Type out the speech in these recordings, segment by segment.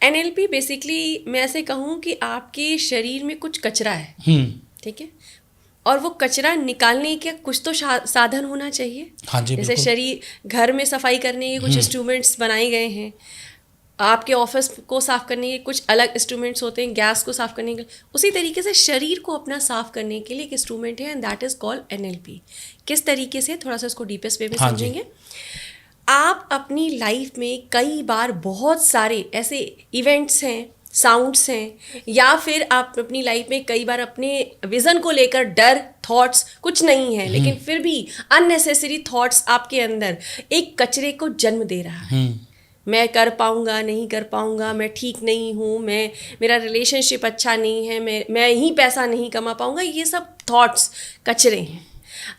NLP basically मैं ऐसे कहूँ कि आपके शरीर में कुछ कचरा है, ठीक है, और वो कचरा निकालने का कुछ तो साधन होना चाहिए। हाँ जी, जैसे शरीर घर में सफाई करने के कुछ इंस्ट्रूमेंट्स बनाए गए हैं, आपके ऑफिस को साफ करने के कुछ अलग इंस्ट्रूमेंट्स होते हैं, गैस को साफ करने के, उसी तरीके से शरीर को अपना साफ करने के लिए एक इंस्ट्रूमेंट है, and that is called NLP. किस तरीके से, थोड़ा सा इसको डीपेस्ट वे में समझेंगे। आप अपनी लाइफ में कई बार बहुत सारे ऐसे इवेंट्स हैं, साउंड्स हैं, या फिर आप अपनी लाइफ में कई बार अपने विज़न को लेकर डर, थॉट्स कुछ नहीं है, लेकिन फिर भी अननेसेसरी थॉट्स आपके अंदर एक कचरे को जन्म दे रहा है। मैं कर पाऊंगा, नहीं कर पाऊंगा, मैं ठीक नहीं हूँ, मेरा रिलेशनशिप अच्छा नहीं है, मैं ही पैसा नहीं कमा पाऊंगा, ये सब थॉट्स कचरे हैं।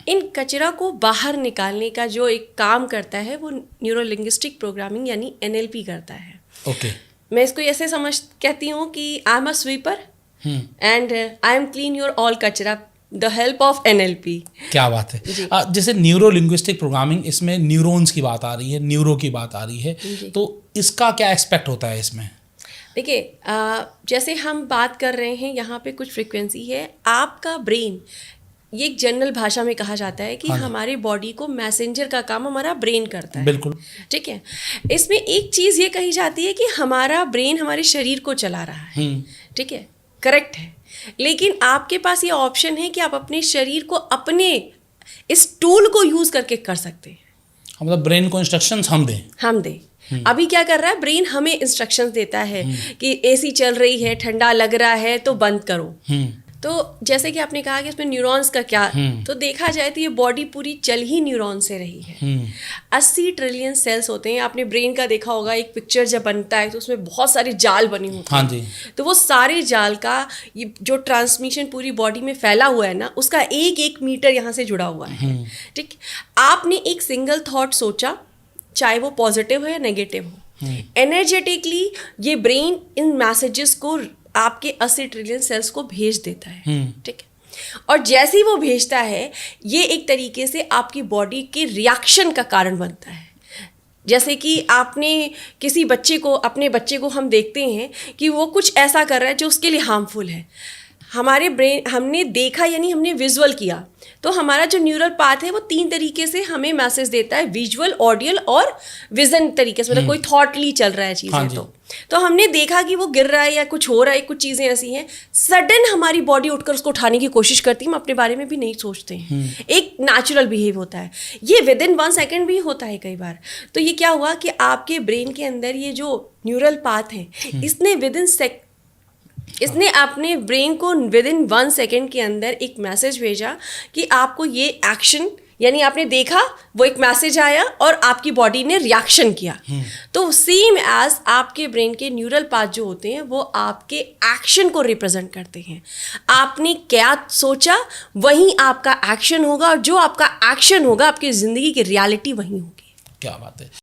इन कचरा को बाहर निकालने का जो एक काम करता है वो न्यूरो लिंग्विस्टिक प्रोग्रामिंग यानी एनएलपी करता है। ओके। मैं इसको ऐसे कहती हूँ कि I am a sweeper and I am clean your all कचरा, द हेल्प ऑफ एनएलपी। क्या बात है। जैसे न्यूरो लिंग्विस्टिक प्रोग्रामिंग, इसमें न्यूरॉन्स की बात आ रही है, न्यूरो की बात आ रही है, तो इसका क्या एक्सपेक्ट होता है इसमें? देखिए, जैसे हम बात कर रहे हैं यहाँ पे कुछ फ्रिक्वेंसी है, आपका ब्रेन, ये एक जनरल भाषा में कहा जाता है कि हमारे बॉडी को मैसेंजर का काम हमारा ब्रेन करता है। बिल्कुल, ठीक है। इसमें एक चीज़ ये कही जाती है कि हमारा ब्रेन हमारे शरीर को चला रहा है, ठीक है, करेक्ट है, लेकिन आपके पास ये ऑप्शन है कि आप अपने शरीर को अपने इस टूल को यूज़ करके कर सकते हैं। मतलब ब्रेन को इंस्ट्रक्शंस हम दें। अभी क्या कर रहा है, ब्रेन हमें इंस्ट्रक्शंस देता है कि एसी चल रही है, ठंडा लग रहा है तो बंद करो। तो जैसे कि आपने कहा कि इसमें न्यूरॉन्स का क्या, तो देखा जाए तो ये बॉडी पूरी चल ही न्यूरॉन से रही है। 80 ट्रिलियन सेल्स होते हैं। आपने ब्रेन का देखा होगा, एक पिक्चर जब बनता है तो उसमें बहुत सारे जाल बने होते हैं। हाँ जी। तो वो सारे जाल का ये जो ट्रांसमिशन पूरी बॉडी में फैला हुआ है ना, उसका एक एक मीटर यहाँ से जुड़ा हुआ है। ठीक, आपने एक सिंगल थॉट सोचा, चाहे वो पॉजिटिव हो या नेगेटिव हो, एनर्जेटिकली ये ब्रेन इन मैसेजेस को आपके 80 ट्रिलियन सेल्स को भेज देता है। ठीक है। और जैसे ही वो भेजता है, ये एक तरीके से आपकी बॉडी के रिएक्शन का कारण बनता है। जैसे कि आपने किसी बच्चे को, अपने बच्चे को हम देखते हैं कि वो कुछ ऐसा कर रहा है जो उसके लिए हार्मफुल है, हमारे ब्रेन, हमने देखा यानी हमने विजुअल किया, तो हमारा जो न्यूरल पाथ है वो 3 तरीके से हमें मैसेज देता है, विजुअल, ऑडियल और विजन तरीके से, मतलब कोई थॉटली चल रहा है चीज़ें। तो हमने देखा कि वो गिर रहा है या कुछ हो रहा है, कुछ चीज़ें ऐसी हैं, सडन हमारी बॉडी उठकर उसको उठाने की कोशिश करती है, हम अपने बारे में भी नहीं सोचते हैं। एक नेचुरल बिहेव होता है, ये विद इन 1 सेकेंड भी होता है कई बार। तो ये क्या हुआ कि आपके ब्रेन के अंदर ये जो न्यूरल पाथ है, इसने अपने ब्रेन को विद इन 1 सेकेंड के अंदर एक मैसेज भेजा कि आपको ये एक्शन, यानी आपने देखा, वो एक मैसेज आया और आपकी बॉडी ने रिएक्शन किया। तो सेम एज आपके ब्रेन के न्यूरल पाथ जो होते हैं वो आपके एक्शन को रिप्रेजेंट करते हैं। आपने क्या सोचा वहीं आपका एक्शन होगा, और जो आपका एक्शन होगा आपकी ज़िंदगी की रियलिटी वहीं होगी। क्या बात है।